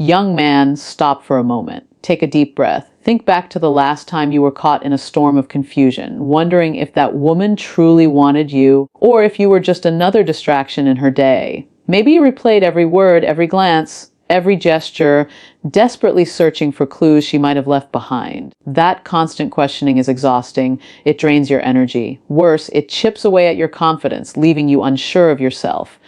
Young man, stop for a moment. Take a deep breath. Think back to the last time you were caught in a storm of confusion, wondering if that woman truly wanted you, or if you were just another distraction in her day. Maybe you replayed every word, every glance, every gesture, desperately searching for clues she might have left behind. That constant questioning is exhausting. It drains your energy. Worse, it chips away at your confidence, leaving you unsure of yourself.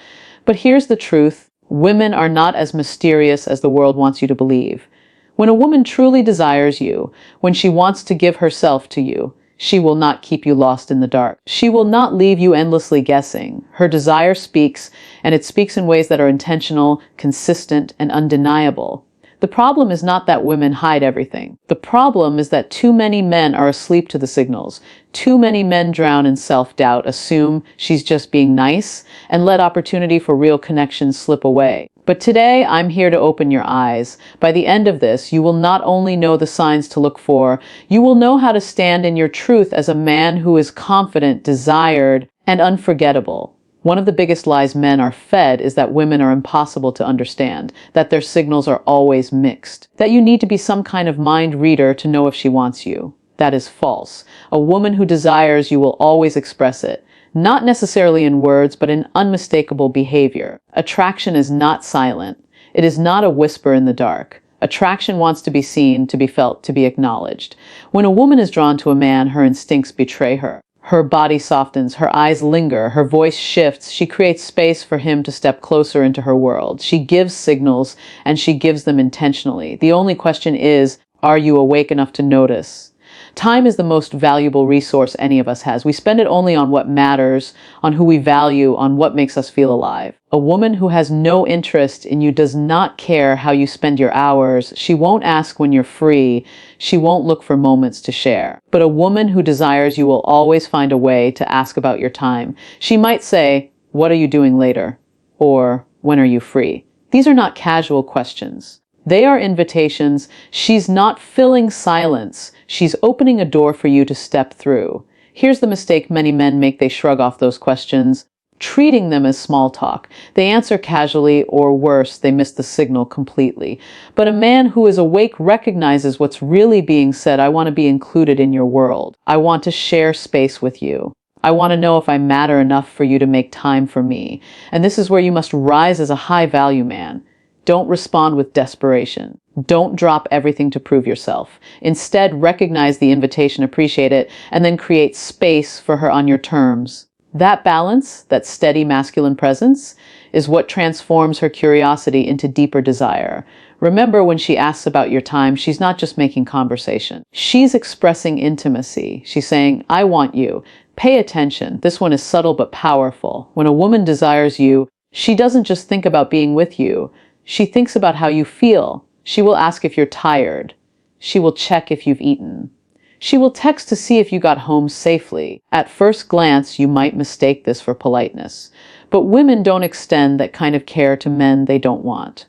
But here's the truth. Women are not as mysterious as the world wants you to believe. When a woman truly desires you, when she wants to give herself to you, she will not keep you lost in the dark. She will not leave you endlessly guessing. Her desire speaks, and it speaks in ways that are intentional, consistent, and undeniable. The problem is not that women hide everything. The problem is that too many men are asleep to the signals. Too many men drown in self-doubt, assume she's just being nice, and let opportunity for real connection slip away. But today, I'm here to open your eyes. By the end of this, you will not only know the signs to look for, you will know how to stand in your truth as a man who is confident, desired, and unforgettable. One of the biggest lies men are fed is that women are impossible to understand, that their signals are always mixed, that you need to be some kind of mind reader to know if she wants you. That is false. A woman who desires you will always express it. Not necessarily in words, but in unmistakable behavior. Attraction is not silent. It is not a whisper in the dark. Attraction wants to be seen, to be felt, to be acknowledged. When a woman is drawn to a man, her instincts betray her. Her body softens, her eyes linger, her voice shifts. She creates space for him to step closer into her world. She gives signals, and she gives them intentionally. The only question is, are you awake enough to notice? Time is the most valuable resource any of us has. We spend it only on what matters, on who we value, on what makes us feel alive. A woman who has no interest in you does not care how you spend your hours. She won't ask when you're free. She won't look for moments to share. But a woman who desires you will always find a way to ask about your time. She might say, "What are you doing later?" Or, "When are you free?" These are not casual questions. They are invitations. She's not filling silence. She's opening a door for you to step through. Here's the mistake many men make. They shrug off those questions, treating them as small talk. They answer casually, or worse, they miss the signal completely. But a man who is awake recognizes what's really being said. I want to be included in your world. I want to share space with you. I want to know if I matter enough for you to make time for me. And this is where you must rise as a high-value man. Don't respond with desperation. Don't drop everything to prove yourself. Instead, recognize the invitation, appreciate it, and then create space for her on your terms. That balance, that steady masculine presence, is what transforms her curiosity into deeper desire. Remember, when she asks about your time, she's not just making conversation. She's expressing intimacy. She's saying, "I want you. Pay attention." This one is subtle but powerful. When a woman desires you, she doesn't just think about being with you. She thinks about how you feel. She will ask if you're tired. She will check if you've eaten. She will text to see if you got home safely. At first glance, you might mistake this for politeness. But women don't extend that kind of care to men they don't want.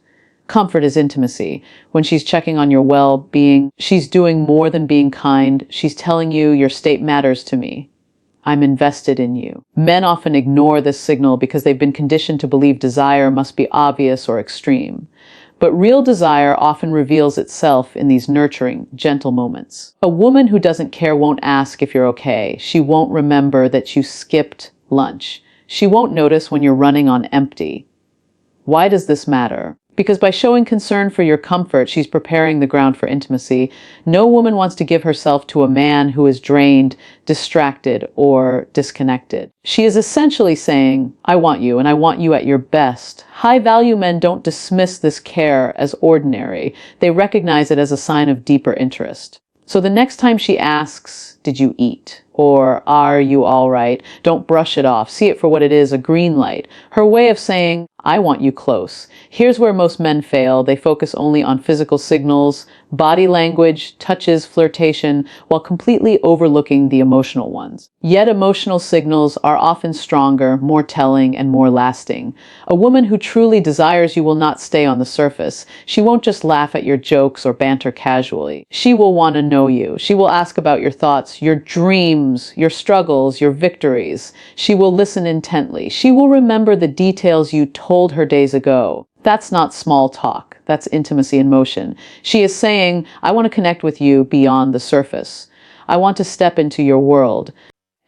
Comfort is intimacy. When she's checking on your well-being, she's doing more than being kind. She's telling you, your state matters to me. I'm invested in you. Men often ignore this signal because they've been conditioned to believe desire must be obvious or extreme. But real desire often reveals itself in these nurturing, gentle moments. A woman who doesn't care won't ask if you're okay. She won't remember that you skipped lunch. She won't notice when you're running on empty. Why does this matter? Because by showing concern for your comfort, she's preparing the ground for intimacy. No woman wants to give herself to a man who is drained, distracted, or disconnected. She is essentially saying, "I want you, and I want you at your best." High-value men don't dismiss this care as ordinary. They recognize it as a sign of deeper interest. So the next time she asks, "Did you eat?" or "Are you all right?" don't brush it off. See it for what it is, a green light. Her way of saying, "I want you close." Here's where most men fail. They focus only on physical signals, body language, touches, flirtation, while completely overlooking the emotional ones. Yet emotional signals are often stronger, more telling, and more lasting. A woman who truly desires you will not stay on the surface. She won't just laugh at your jokes or banter casually. She will want to know you. She will ask about your thoughts, your dreams, your struggles, your victories. She will listen intently. She will remember the details you told her days ago. That's not small talk. That's intimacy in motion. She is saying, I want to connect with you beyond the surface. I want to step into your world.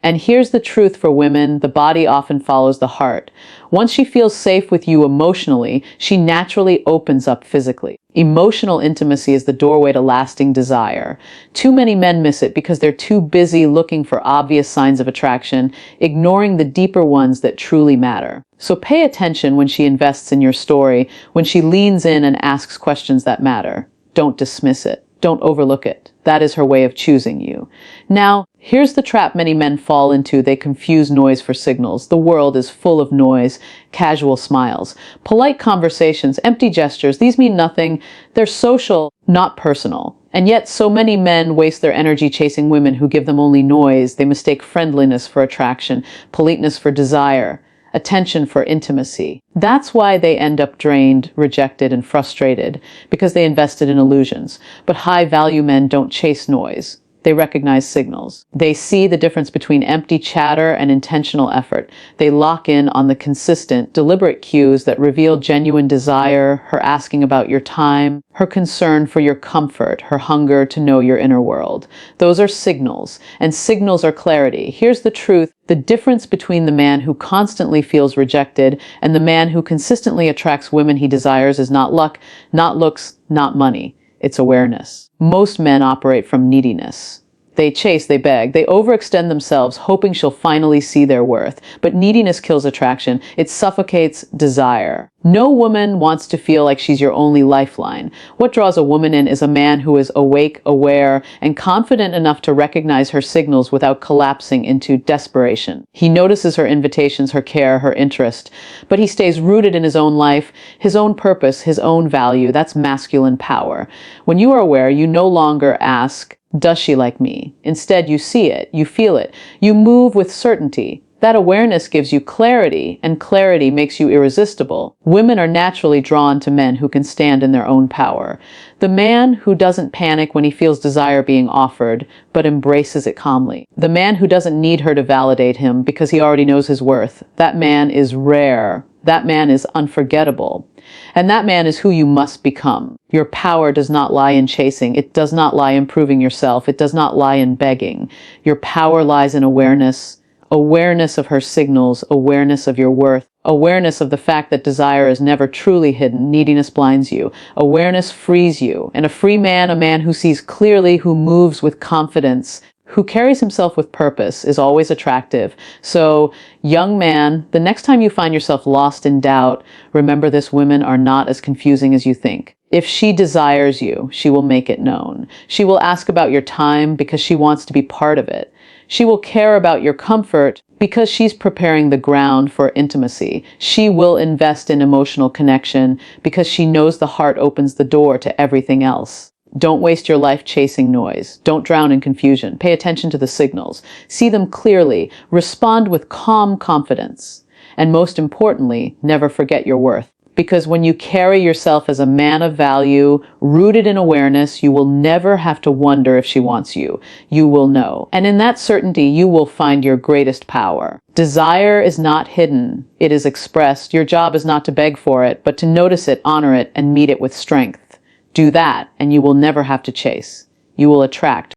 And here's the truth for women, the body often follows the heart. Once she feels safe with you emotionally, she naturally opens up physically. Emotional intimacy is the doorway to lasting desire. Too many men miss it because they're too busy looking for obvious signs of attraction, ignoring the deeper ones that truly matter. So pay attention when she invests in your story, when she leans in and asks questions that matter. Don't dismiss it. Don't overlook it. That is her way of choosing you. Now, here's the trap many men fall into. They confuse noise for signals. The world is full of noise, casual smiles, polite conversations, empty gestures. These mean nothing. They're social, not personal. And yet, so many men waste their energy chasing women who give them only noise. They mistake friendliness for attraction, politeness for desire, attention for intimacy. That's why they end up drained, rejected, and frustrated, because they invested in illusions. But high-value men don't chase noise. They recognize signals. They see the difference between empty chatter and intentional effort. They lock in on the consistent, deliberate cues that reveal genuine desire, her asking about your time, her concern for your comfort, her hunger to know your inner world. Those are signals, and signals are clarity. Here's the truth. The difference between the man who constantly feels rejected and the man who consistently attracts women he desires is not luck, not looks, not money. It's awareness. Most men operate from neediness. They chase, they beg, they overextend themselves, hoping she'll finally see their worth. But neediness kills attraction. It suffocates desire. No woman wants to feel like she's your only lifeline. What draws a woman in is a man who is awake, aware, and confident enough to recognize her signals without collapsing into desperation. He notices her invitations, her care, her interest, but he stays rooted in his own life, his own purpose, his own value. That's masculine power. When you are aware, you no longer ask, does she like me? Instead, you see it, you feel it, you move with certainty. That awareness gives you clarity, and clarity makes you irresistible. Women are naturally drawn to men who can stand in their own power. The man who doesn't panic when he feels desire being offered, but embraces it calmly. The man who doesn't need her to validate him because he already knows his worth. That man is rare. That man is unforgettable. And that man is who you must become. Your power does not lie in chasing. It does not lie in proving yourself. It does not lie in begging. Your power lies in awareness. Awareness of her signals, awareness of your worth, awareness of the fact that desire is never truly hidden. Neediness blinds you. Awareness frees you. And a free man, a man who sees clearly, who moves with confidence, who carries himself with purpose, is always attractive. So, young man, the next time you find yourself lost in doubt, remember this: women are not as confusing as you think. If she desires you, she will make it known. She will ask about your time because she wants to be part of it. She will care about your comfort because she's preparing the ground for intimacy. She will invest in emotional connection because she knows the heart opens the door to everything else. Don't waste your life chasing noise. Don't drown in confusion. Pay attention to the signals. See them clearly. Respond with calm confidence. And most importantly, never forget your worth. Because when you carry yourself as a man of value, rooted in awareness, you will never have to wonder if she wants you. You will know. And in that certainty, you will find your greatest power. Desire is not hidden. It is expressed. Your job is not to beg for it, but to notice it, honor it, and meet it with strength. Do that, and you will never have to chase. You will attract.